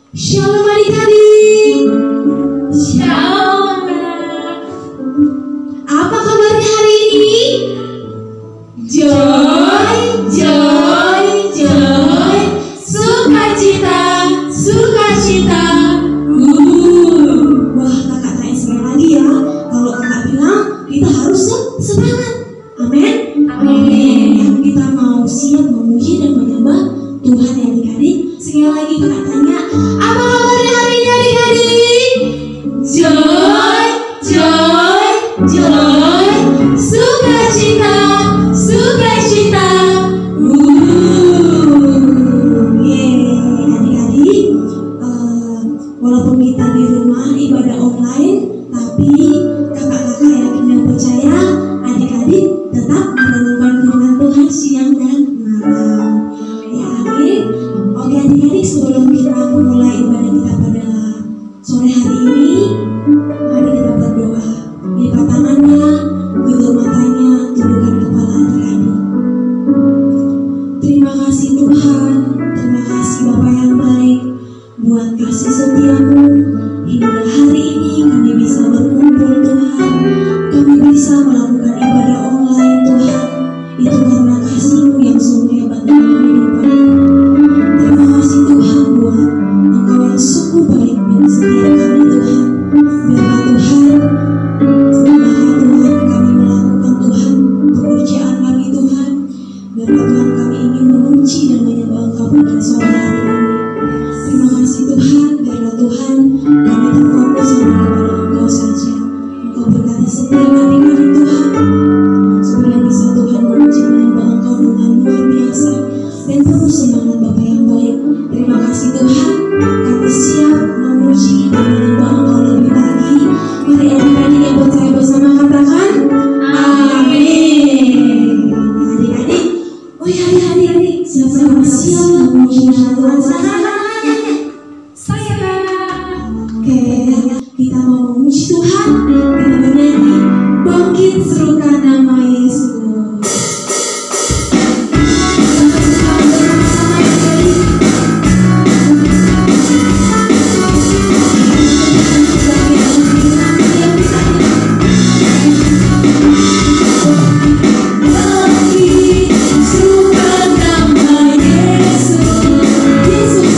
Shalom adik-adik. Shalom Kak. Apa kabarnya hari ini? Joy, joy, joy. Sukacita, sukacita. Wah, kakak tanya sekali lagi ya. Kalau kakak bilang kita harus semangat. Amin. Amin. Yang kita mau siap memuji dan menyembah Tuhan ya adik-adik. Sekali lagi kakak tanya, apa kabarnya hari ini adik-adik? Joy, joy, joy. Sukacita, sukacita. Adik-adik, walaupun kita di rumah ibadah online, tapi kakak-kakak yakin dan percaya adik-adik tetap merenungkan firman Tuhan siang dan malam. Ya amin. Oke adik-adik, sebelum kita memulai ibadah kita pada sore hari ini, mari kita berdoa. Lipat tangannya, tutup matanya, tundukkan kepala adik-adik. Terima kasih Tuhan, terima kasih Bapa yang baik buat kasih setiamu. Hingga hari ini kami bisa berkumpul Tuhan, kami bisa melakukan ibadah online Tuhan. Itu karena kasih-Mu yang sungguh hebat dalam kehidupan. Terima kasih Tuhan buat Engkau yang sungguh baik dan setia kami Tuhan. Biarlah Tuhan kami melakukan Tuhan pekerjaan kami Tuhan. Biarlah Tuhan kami ingin memuji dan menyembah Engkau pada sore hari ini. Terima kasih Tuhan, biarlah Tuhan kami terfokus hanya kepada Engkau saja. Engkau berkati setiap hari-hari Tuhan, supaya bisa Tuhan memuji menyembah Engkau dengan luar biasa dan penuh semangat Bapa yang baik. Terima kasih Tuhan, kami siap memuji dan menyembah Engkau lebih lagi. Mari adik-adik yang percaya bersama katakan amin. Adik-adik, oh ya adik-adik, siap-siap memuji nama Tuhan. Oke, kita mau memuji Tuhan, kita bernyanyi bangkit serukan nama Yesus. Yesus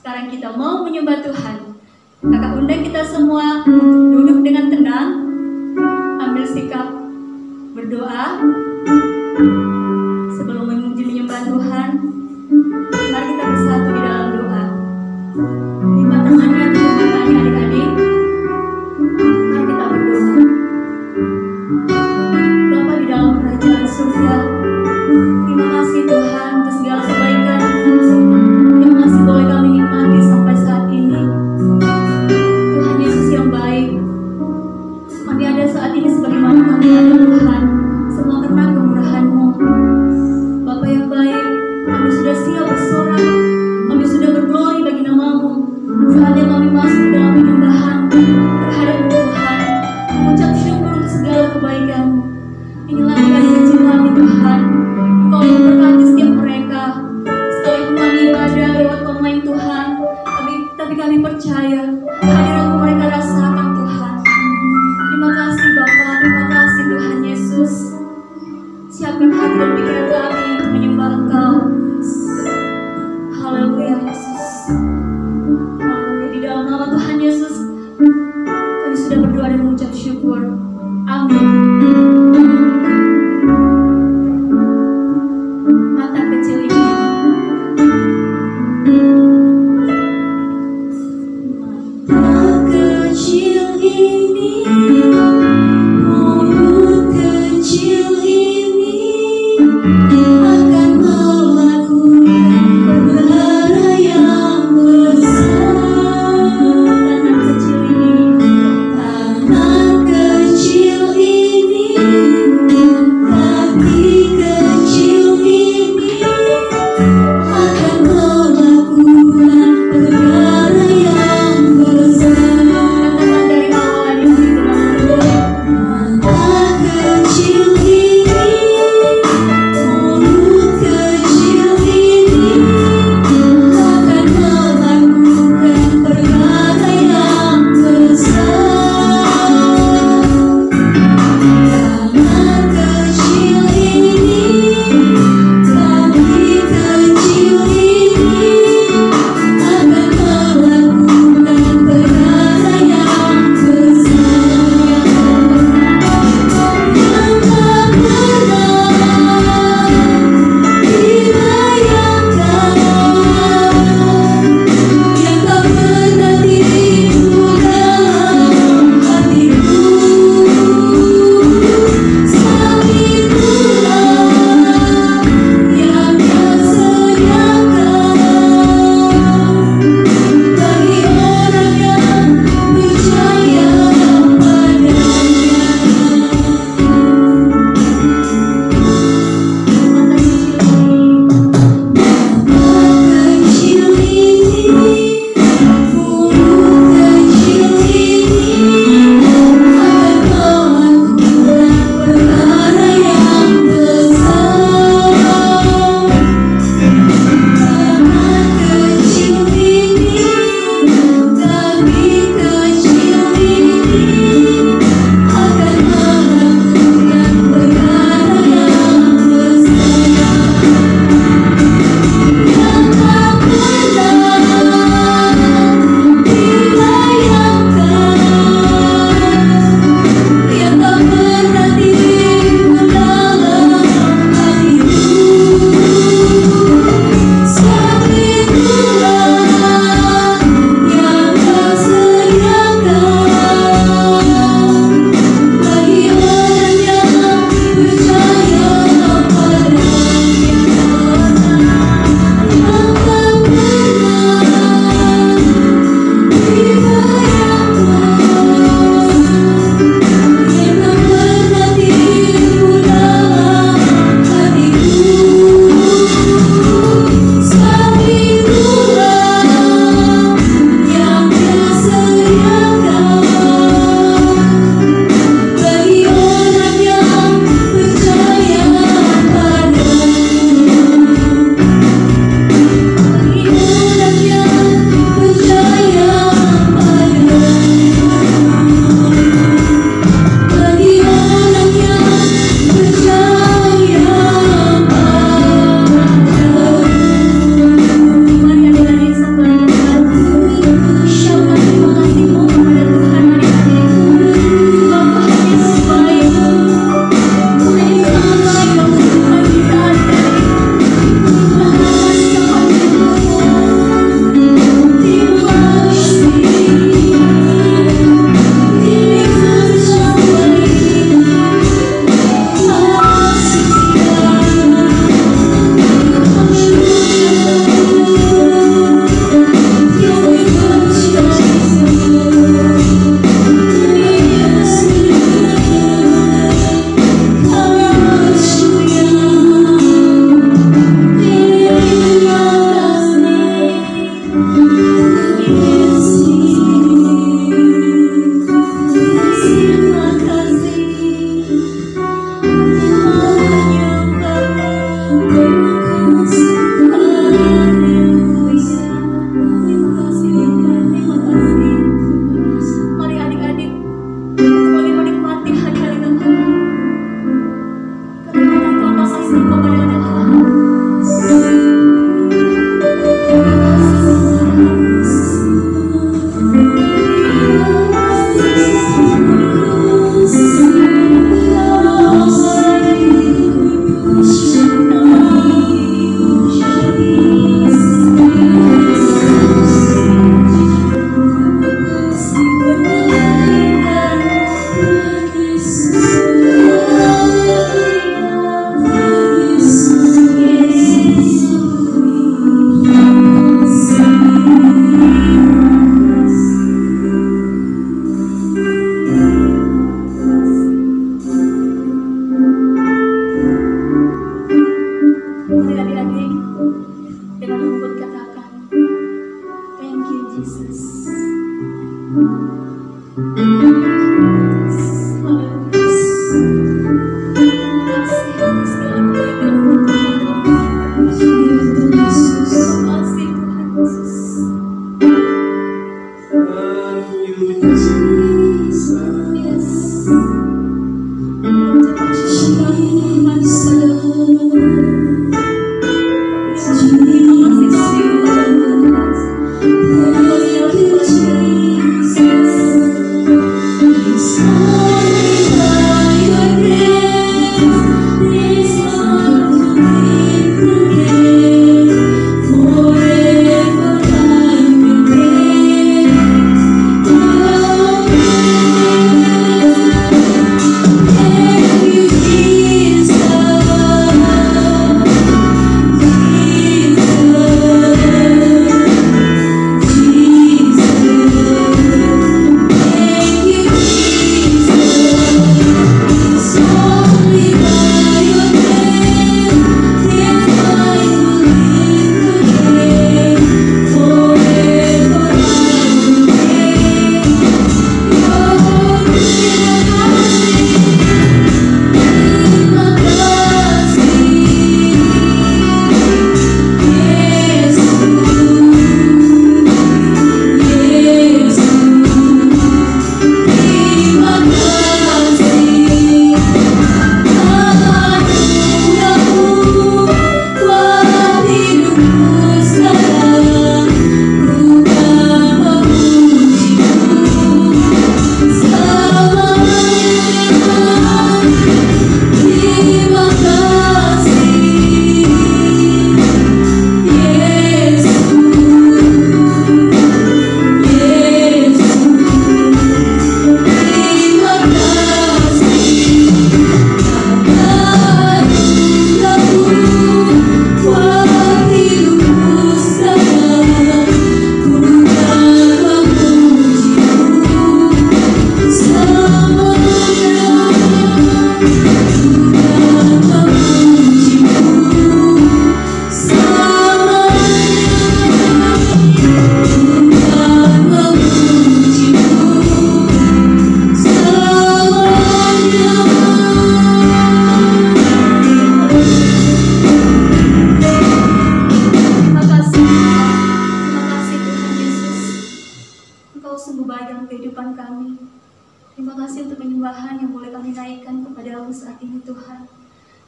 Sekarang kita mau menyembah Tuhan. Kakak undang kita semua untuk duduk dengan tenang, ambil sikap berdoa. Sebelum memuji menyembah Tuhan, mari kita bersatu di dalam doa. Lipat tangannya, tutup matanya adik-adik. Mari kita berdoa. Bapa di dalam kerajaan surga, terima kasih Tuhan untuk segala kebaikan yang masih boleh kami nikmati sampai saat ini. Tuhan Yesus yang baik, kami ada saat ini sebagaimana kami ada Tuhan, semua karena kemurahan-Mu. Bapa yang baik, kami sudah siap bersorak, kami sudah berglori bagi nama-Mu. Saatnya kami masuk dalam penyembahan terhadap Tuhan, mengucap syukur untuk segala kebaikan-Mu. Inilah kasih kecil kami Tuhan, Engkau yang memberkati setiap mereka. Sekalipun kami ibadah lewat online Tuhan, tapi kami percaya kehadiran-Mu mereka rasakan Tuhan. Terima kasih Bapa, terima kasih Tuhan Yesus. Siapkan hati dan pikiran kami untuk menyembah Engkau. Haleluya Yesus. Haleluya. Di dalam nama Tuhan Yesus, kami sudah berdoa dan mengucap syukur. Amin. Mata kecil ini. Mata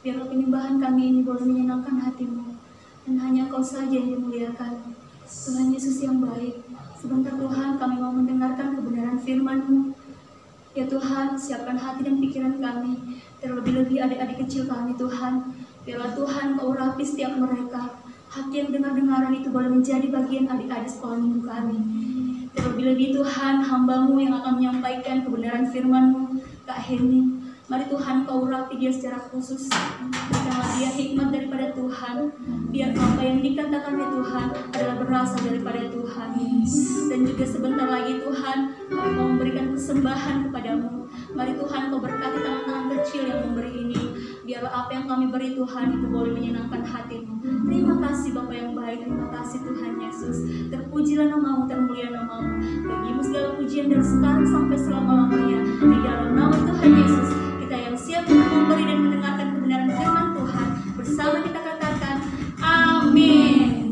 Biarlah penyembahan kami ini boleh menyenangkan hati-Mu, dan hanya Engkau saja yang dimuliakan. Tuhan Yesus yang baik, sebentar Tuhan kami mau mendengarkan kebenaran firman-Mu. Ya Tuhan, siapkan hati dan pikiran kami, terlebih-lebih adik-adik kecil kami Tuhan. Biarlah Tuhan Kau urapi setiap mereka. Hati yang dengar-dengaran itu boleh menjadi bagian adik-adik sekolah minggu kami. Terlebih-lebih Tuhan, hamba-Mu yang akan menyampaikan kebenaran firman-Mu, Kak Heni. Mari Tuhan Kau urapi dia secara khusus. Berikanlah dia hikmat daripada Tuhan. Biar apa yang dikatakannya Tuhan adalah berasal daripada Tuhan. Dan juga sebentar lagi Tuhan, kami mau memberikan persembahan kepada-Mu. Mari Tuhan Kau berkati tangan-tangan kecil yang memberi ini. Biarlah apa yang kami beri Tuhan itu boleh menyenangkan hati-Mu. Terima kasih Bapa yang baik, terima kasih Tuhan Yesus. Terpujilah nama-Mu, termulia nama-Mu. Bagi-Mu segala pujian dari sekarang sampai selama-lamanya. Di dalam nama Tuhan Yesus, kita yang siap untuk memberi dan mendengarkan kebenaran firman Tuhan. Bersama kita katakan, amin.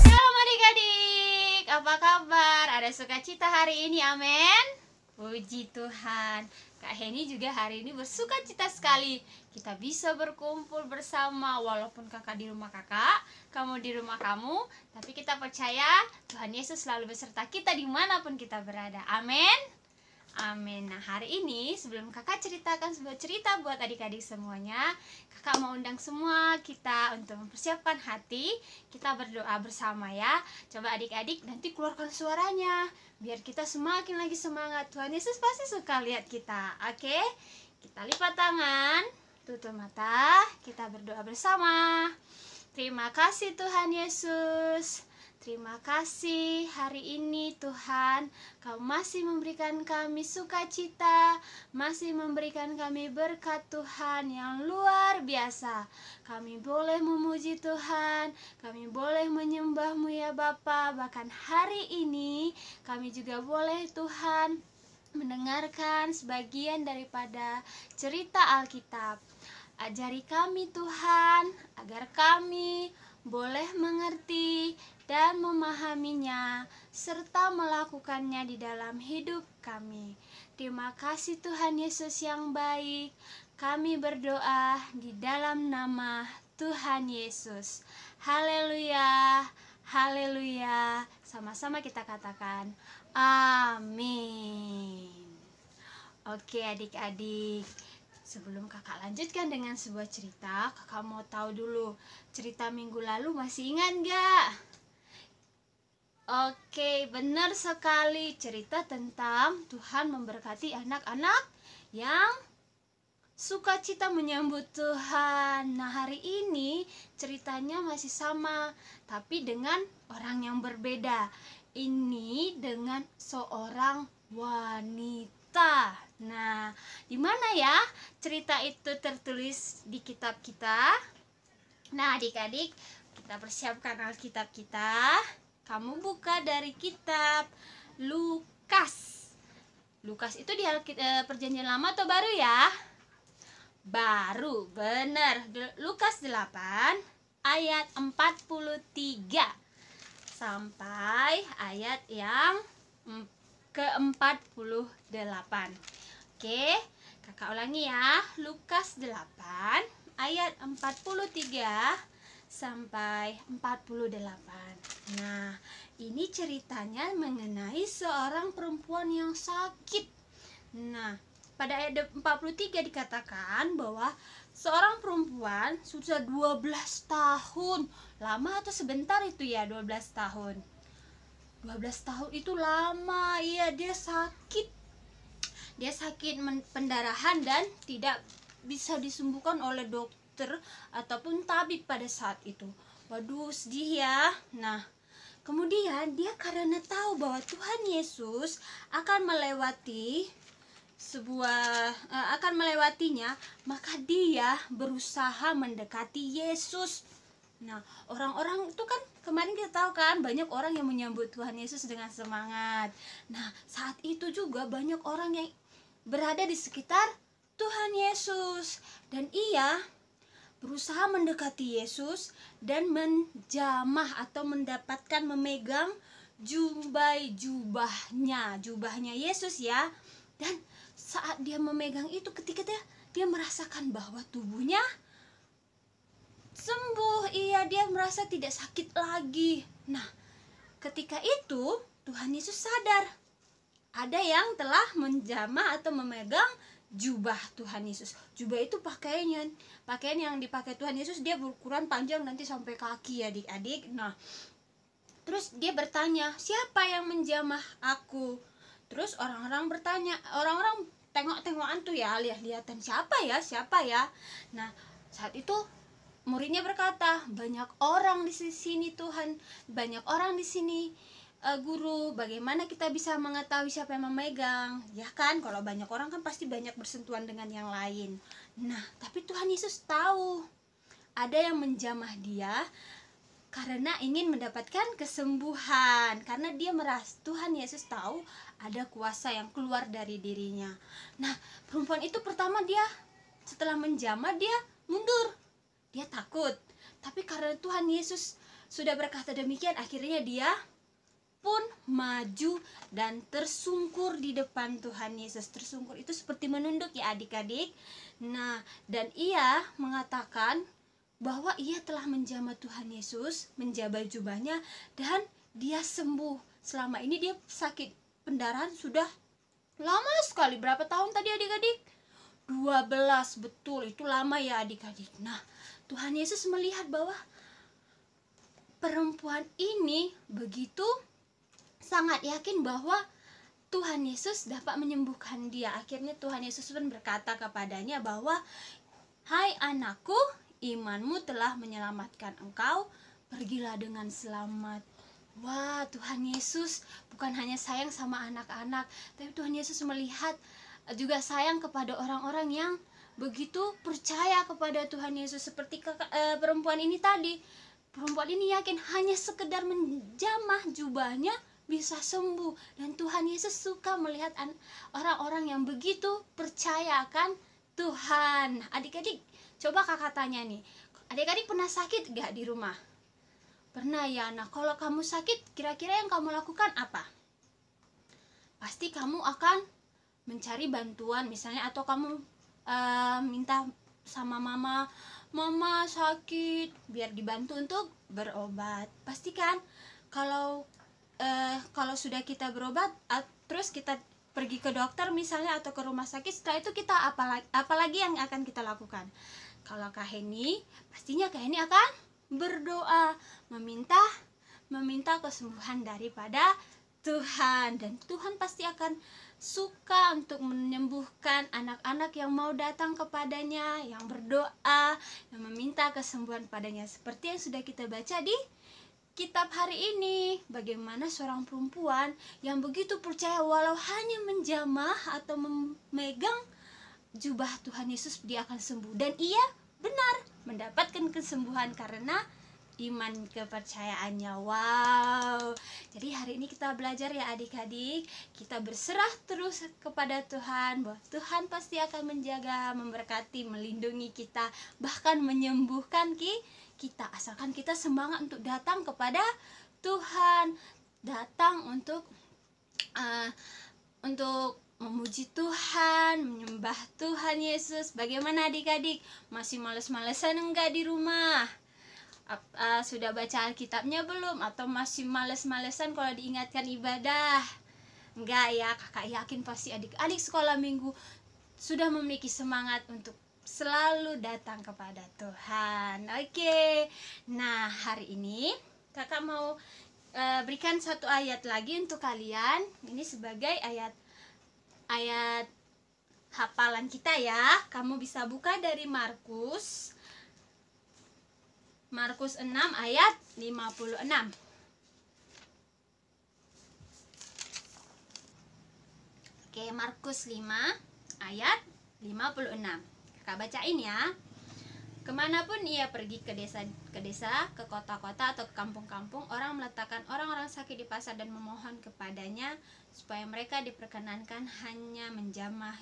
Shalom adik-adik, apa kabar? Ada sukacita hari ini, amin. Puji Tuhan. Kak Heni juga hari ini bersukacita sekali. Kita bisa berkumpul bersama, walaupun kakak di rumah kakak, kamu di rumah kamu, tapi kita percaya Tuhan Yesus selalu beserta kita dimanapun kita berada, amin. Amin. Nah, hari ini sebelum kakak ceritakan sebuah cerita buat adik-adik semuanya, kakak mau undang semua kita untuk mempersiapkan hati. Kita berdoa bersama ya. Coba adik-adik nanti keluarkan suaranya, biar kita semakin lagi semangat. Tuhan Yesus pasti suka lihat kita. Oke? Kita lipat tangan, tutup mata, kita berdoa bersama. Terima kasih Tuhan Yesus. Terima kasih hari ini Tuhan, Kau masih memberikan kami sukacita, masih memberikan kami berkat Tuhan yang luar biasa. Kami boleh memuji Tuhan, kami boleh menyembah-Mu ya Bapa. Bahkan hari ini kami juga boleh Tuhan mendengarkan sebagian daripada cerita Alkitab. Ajari kami Tuhan, agar kami boleh mengerti dan memahaminya serta melakukannya di dalam hidup kami. Terima kasih Tuhan Yesus yang baik. Kami berdoa di dalam nama Tuhan Yesus. Haleluya, haleluya. Sama-sama kita katakan amin. Oke adik-adik, sebelum kakak lanjutkan dengan sebuah cerita, kakak mau tahu dulu cerita minggu lalu masih ingat gak? Oke, benar sekali, cerita tentang Tuhan memberkati anak-anak yang sukacita menyambut Tuhan. Nah, hari ini ceritanya masih sama, tapi dengan orang yang berbeda. Ini dengan seorang wanita. Nah, di mana ya cerita itu tertulis di kitab kita? Nah, adik-adik, kita persiapkan Alkitab kita. Kamu buka dari kitab Lukas. Lukas itu di Perjanjian Lama atau Baru ya? Baru, benar. Lukas 8 ayat 43 sampai ayat yang ke-48. Oke, kakak ulangi ya. Lukas 8 ayat 43 sampai 48. Nah, ini ceritanya mengenai seorang perempuan yang sakit. Nah, pada ayat 43 dikatakan bahwa seorang perempuan sudah 12 tahun. Lama atau sebentar itu ya 12 tahun? 12 tahun itu lama. Iya, dia sakit. Dia sakit pendarahan dan tidak bisa disembuhkan oleh dokter ataupun tabib pada saat itu. Waduh, sedih ya. Nah, kemudian dia karena tahu bahwa Tuhan Yesus akan melewatinya, maka dia berusaha mendekati Yesus. Nah, orang-orang itu kan kemarin kita tahu kan banyak orang yang menyambut Tuhan Yesus dengan semangat. Nah, saat itu juga banyak orang yang berada di sekitar Tuhan Yesus, dan ia berusaha mendekati Yesus dan menjamah atau memegang jubahnya Yesus ya. Dan saat dia memegang itu, ketika dia merasakan bahwa tubuhnya sembuh, dia merasa tidak sakit lagi. Nah, ketika itu Tuhan Yesus sadar ada yang telah menjamah atau memegang jubah Tuhan Yesus. Jubah itu pakaian yang dipakai Tuhan Yesus, dia berukuran panjang nanti sampai kaki ya adik-adik. Nah, terus dia bertanya, siapa yang menjamah aku? Terus orang-orang bertanya, orang-orang tengok-tengokan tuh ya, lihat-lihatan siapa ya. Nah, saat itu muridnya berkata, banyak orang di sini Tuhan, banyak orang di sini guru, bagaimana kita bisa mengetahui siapa yang memegang, ya kan? Kalau banyak orang kan pasti banyak bersentuhan dengan yang lain. Nah, tapi Tuhan Yesus tahu ada yang menjamah dia karena ingin mendapatkan kesembuhan, karena dia merasa Tuhan Yesus tahu ada kuasa yang keluar dari dirinya. Nah, perempuan itu pertama dia setelah menjamah dia mundur, dia takut. Tapi karena Tuhan Yesus sudah berkata demikian, akhirnya dia pun maju dan tersungkur di depan Tuhan Yesus. Tersungkur itu seperti menunduk ya adik-adik. Nah, dan ia mengatakan bahwa ia telah menjamah Tuhan Yesus, menjabah jubahnya, dan dia sembuh. Selama ini dia sakit pendarahan sudah lama sekali. Berapa tahun tadi adik-adik? 12, betul, itu lama ya adik-adik. Nah, Tuhan Yesus melihat bahwa perempuan ini begitu sangat yakin bahwa Tuhan Yesus dapat menyembuhkan dia. Akhirnya Tuhan Yesus pun berkata kepadanya bahwa, "Hai anakku, imanmu telah menyelamatkan engkau, pergilah dengan selamat." Wah, Tuhan Yesus bukan hanya sayang sama anak-anak, tapi Tuhan Yesus melihat juga sayang kepada orang-orang yang begitu percaya kepada Tuhan Yesus. Seperti perempuan ini tadi, perempuan ini yakin hanya sekedar menjamah jubahnya bisa sembuh. Dan Tuhan Yesus suka melihat orang-orang yang begitu percaya akan Tuhan. Adik-adik, coba kakak tanya nih, adik-adik pernah sakit gak di rumah? Pernah ya. Nah, kalau kamu sakit, kira-kira yang kamu lakukan apa? Pasti kamu akan mencari bantuan misalnya, atau kamu minta sama mama sakit, biar dibantu untuk berobat. Pastikan kalau sudah kita berobat, terus kita pergi ke dokter misalnya atau ke rumah sakit, setelah itu kita apalagi yang akan kita lakukan? Kalau Kak Heni, pastinya Kak Heni akan berdoa, meminta kesembuhan daripada Tuhan, dan Tuhan pasti akan suka untuk menyembuhkan anak-anak yang mau datang kepadanya, yang berdoa, yang meminta kesembuhan padanya. Seperti yang sudah kita baca di kitab hari ini, bagaimana seorang perempuan yang begitu percaya walau hanya menjamah atau memegang jubah Tuhan Yesus dia akan sembuh, dan ia benar mendapatkan kesembuhan karena iman kepercayaannya. Wow. Jadi hari ini kita belajar ya adik-adik, kita berserah terus kepada Tuhan, bahwa Tuhan pasti akan menjaga, memberkati, melindungi kita, bahkan menyembuhkan kita, asalkan kita semangat untuk datang kepada Tuhan, datang untuk memuji Tuhan, menyembah Tuhan Yesus. Bagaimana adik-adik? Masih males-malesan enggak di rumah? Sudah baca Alkitabnya belum? Atau masih males-malesan kalau diingatkan ibadah? Enggak ya, kakak yakin pasti adik-adik sekolah minggu sudah memiliki semangat untuk selalu datang kepada Tuhan. Oke. Nah, hari ini kakak mau berikan satu ayat lagi untuk kalian. Ini sebagai ayat hafalan kita ya. Kamu bisa buka dari Markus 6 ayat 56. Oke, Markus 5 ayat 56. Kakak bacain ya. Kemanapun ia pergi, ke desa, ke kota-kota atau ke kampung-kampung, orang meletakkan orang-orang sakit di pasar dan memohon kepadanya supaya mereka diperkenankan hanya menjamah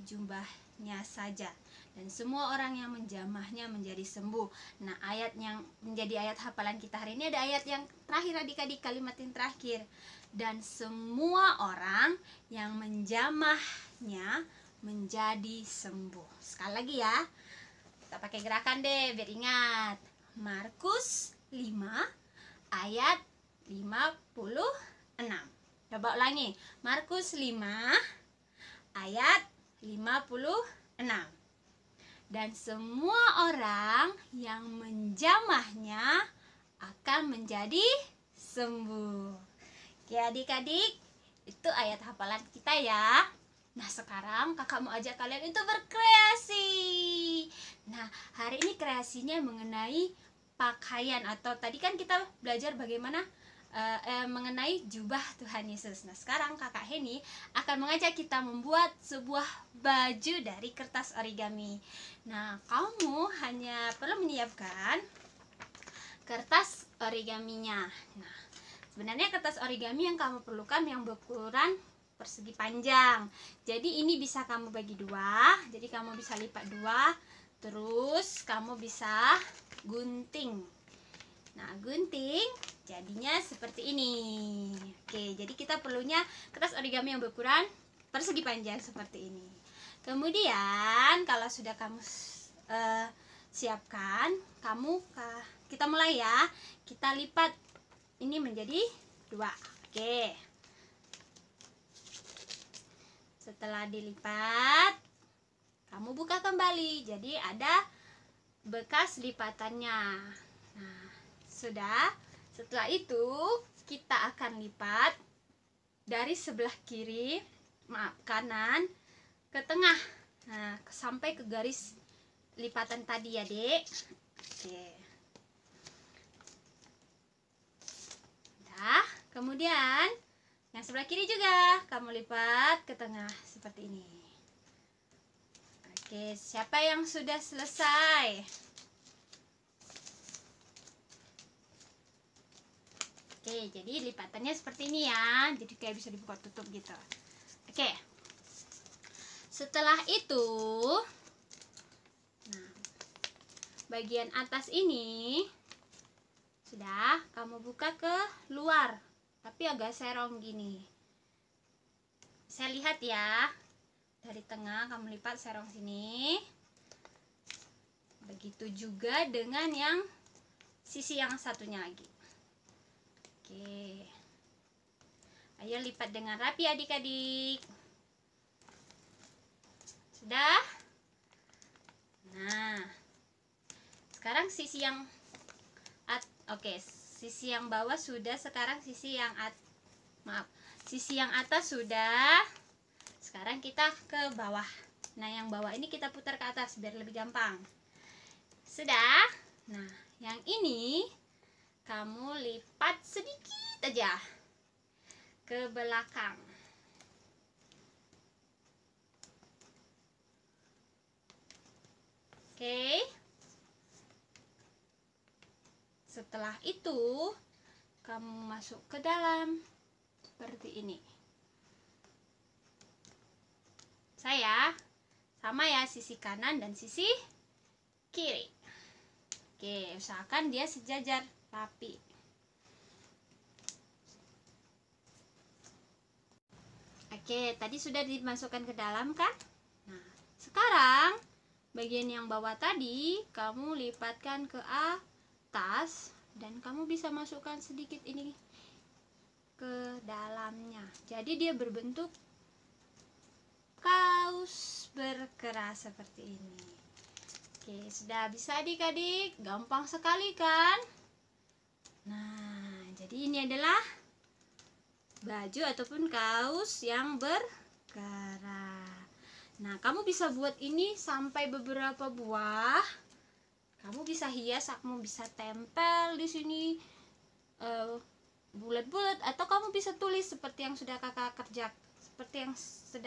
jubahnya saja, dan semua orang yang menjamahnya menjadi sembuh. Nah, ayat yang menjadi ayat hafalan kita hari ini ada ayat yang terakhir adik-adik, kalimat yang terakhir, dan semua orang yang menjamahnya menjadi sembuh. Sekali lagi ya, kita pakai gerakan deh biar ingat. Markus 5 ayat 56. Coba ulangi. Markus 5 ayat 56. Dan semua orang yang menjamahnya akan menjadi sembuh. Oke adik-adik, itu ayat hafalan kita ya. Nah, sekarang kakak mau ajak kalian untuk berkreasi. Nah, hari ini kreasinya mengenai pakaian, atau tadi kan kita belajar bagaimana mengenai jubah Tuhan Yesus. Nah, sekarang Kakak Heni akan mengajak kita membuat sebuah baju dari kertas origami. Nah, kamu hanya perlu menyiapkan kertas origaminya. Nah, sebenarnya kertas origami yang kamu perlukan yang berukuran persegi panjang. Jadi ini bisa kamu bagi dua. Jadi kamu bisa lipat dua. Terus kamu bisa gunting. Nah, gunting jadinya seperti ini. Oke, jadi kita perlunya kertas origami yang berukuran persegi panjang seperti ini. Kemudian kalau sudah kamu siapkan, kita mulai ya. Kita lipat ini menjadi dua. Oke. Setelah dilipat, kamu buka kembali. Jadi ada bekas lipatannya. Nah, sudah. Setelah itu kita akan lipat dari sebelah kanan ke tengah. Nah, sampai ke garis lipatan tadi ya, Dek. Oke. Nah, kemudian yang sebelah kiri juga kamu lipat ke tengah seperti ini. Oke, siapa yang sudah selesai? Oke, jadi lipatannya seperti ini ya. Jadi kayak bisa dibuka tutup gitu. Oke. Setelah itu, nah, bagian atas ini sudah kamu buka ke luar, tapi agak serong gini. Saya lihat ya. Dari tengah kamu lipat serong sini. Begitu juga dengan yang sisi yang satunya lagi. Oke, ayo lipat dengan rapi adik-adik. Sudah? Nah, sekarang sisi yang sisi yang bawah sudah. Sekarang sisi yang sisi yang atas sudah. Sekarang kita ke bawah. Nah, yang bawah ini kita putar ke atas biar lebih gampang. Sudah? Nah, yang ini kamu lipat sedikit aja ke belakang. Oke. Setelah itu kamu masuk ke dalam seperti ini. Saya sama ya, sisi kanan dan sisi kiri. Oke, usahakan dia sejajar rapi. Oke, tadi sudah dimasukkan ke dalam kan? Nah, sekarang bagian yang bawah tadi kamu lipatkan ke atas dan kamu bisa masukkan sedikit ini ke dalamnya. Jadi dia berbentuk kaos berkeras seperti ini. Oke, sudah bisa adik-adik? Gampang sekali kan? Nah, jadi ini adalah baju ataupun kaos yang berkeras. Nah, kamu bisa buat ini sampai beberapa buah. Kamu bisa hias, kamu bisa tempel di sini bulat-bulat, atau kamu bisa tulis seperti yang sudah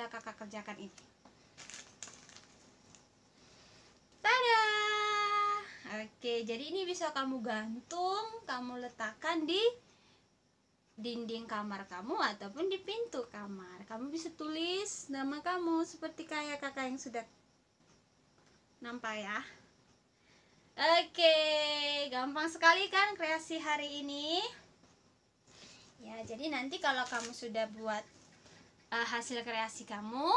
kakak kerjakan ini. Tada! Oke, jadi ini bisa kamu gantung, kamu letakkan di dinding kamar kamu ataupun di pintu kamar. Kamu bisa tulis nama kamu seperti kayak kakak yang sudah nampak ya. Oke, gampang sekali kan kreasi hari ini? Ya, jadi nanti kalau kamu sudah buat hasil kreasi kamu,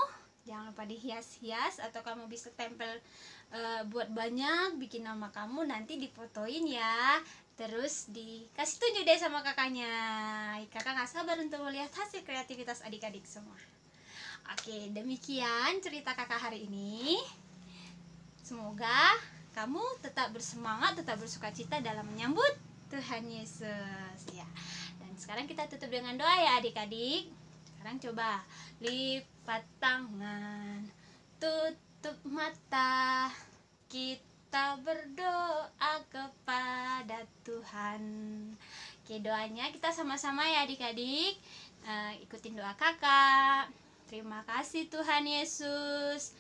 jangan lupa dihias-hias, atau kamu bisa tempel buat banyak, bikin nama kamu, nanti difotoin ya. Terus dikasih tunjuk deh sama kakaknya. Kakak gak sabar untuk melihat hasil kreativitas adik-adik semua. Oke, demikian cerita kakak hari ini. Semoga kamu tetap bersemangat, tetap bersukacita dalam menyambut Tuhan Yesus ya. Dan sekarang kita tutup dengan doa ya adik-adik. Sekarang coba lipat tangan, tutup mata, kita berdoa kepada Tuhan. Oke, doanya kita sama-sama ya adik-adik. Ikutin doa kakak. Terima kasih Tuhan Yesus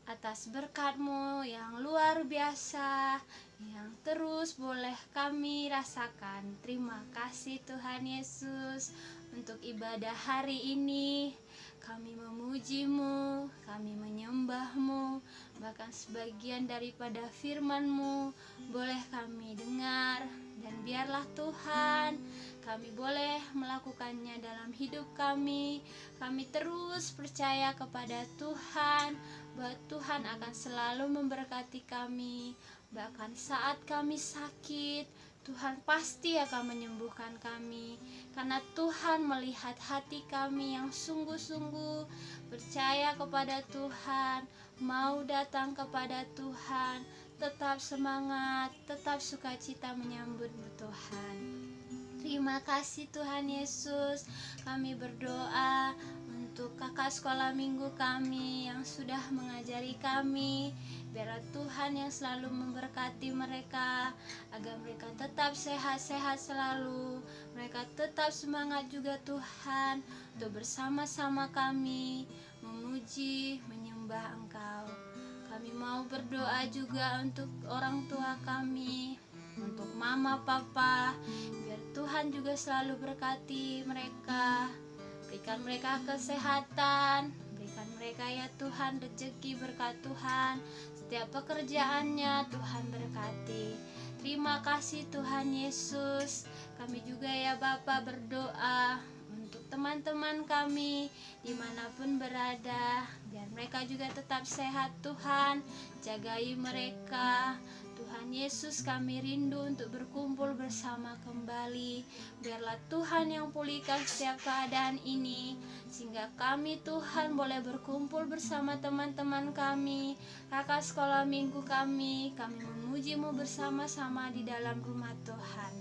atas berkat-Mu yang luar biasa, yang terus boleh kami rasakan. Terima kasih Tuhan Yesus untuk ibadah hari ini. Kami memuji-Mu, kami menyembah-Mu, bahkan sebagian daripada firman-Mu boleh kami dengar, dan biarlah Tuhan kami boleh melakukannya dalam hidup kami. Kami terus percaya kepada Tuhan bahwa Tuhan akan selalu memberkati kami. Bahkan saat kami sakit, Tuhan pasti akan menyembuhkan kami, karena Tuhan melihat hati kami yang sungguh-sungguh percaya kepada Tuhan, mau datang kepada Tuhan, tetap semangat, tetap sukacita menyambut Tuhan. Terima kasih Tuhan Yesus. Kami berdoa untuk kakak sekolah minggu kami yang sudah mengajari kami. Biarlah Tuhan yang selalu memberkati mereka, agar mereka tetap sehat-sehat selalu. Mereka tetap semangat juga Tuhan, untuk bersama-sama kami memuji, menyembah Engkau. Kami mau berdoa juga untuk orang tua kami, untuk mama, papa. Biar Tuhan juga selalu berkati mereka, berikan mereka kesehatan, berikan mereka ya Tuhan rezeki berkat Tuhan. Setiap pekerjaannya Tuhan berkati. Terima kasih Tuhan Yesus. Kami juga ya Bapa berdoa untuk teman-teman kami dimanapun berada, biar mereka juga tetap sehat Tuhan. Jagai mereka Tuhan Yesus. Kami rindu untuk berkumpul bersama kembali. Biarlah Tuhan yang pulihkan setiap keadaan ini, sehingga kami Tuhan boleh berkumpul bersama teman-teman kami, kakak sekolah minggu kami memuji-Mu bersama-sama di dalam rumah Tuhan.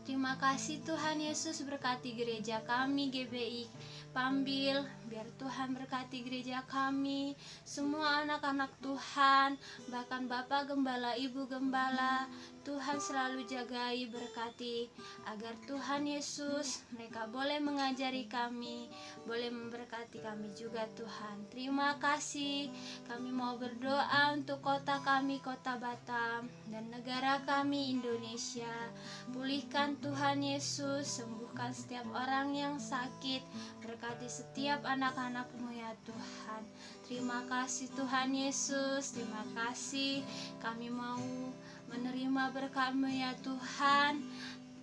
Terima kasih Tuhan Yesus, berkati gereja kami GBI Pambil. Biar Tuhan berkati gereja kami, semua anak-anak Tuhan, bahkan Bapak Gembala, Ibu Gembala. Tuhan selalu jagai, berkati, agar Tuhan Yesus mereka boleh mengajari kami, boleh memberkati kami juga Tuhan. Terima kasih. Kami mau berdoa untuk kota kami, kota Batam, dan negara kami Indonesia. Pulihkan Tuhan Yesus, sembuhkan setiap orang yang sakit, berkati setiap anak-anak-Mu ya Tuhan. Terima kasih Tuhan Yesus, terima kasih. Kami mau menerima berkat-Mu ya Tuhan.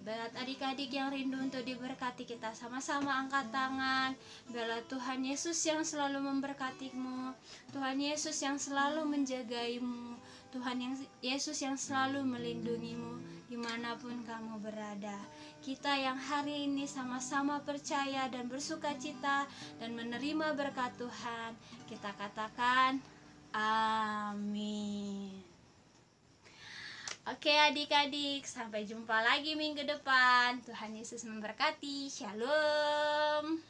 Buat adik-adik yang rindu untuk diberkati, kita sama-sama angkat tangan. Biarlah Tuhan Yesus yang selalu memberkati-Mu, Tuhan Yesus yang selalu menjagai-Mu, Tuhan Yesus yang selalu melindungi-Mu dimanapun kamu berada. Kita yang hari ini sama-sama percaya dan bersuka cita dan menerima berkat Tuhan, kita katakan amin. Oke adik-adik, sampai jumpa lagi minggu depan. Tuhan Yesus memberkati. Shalom.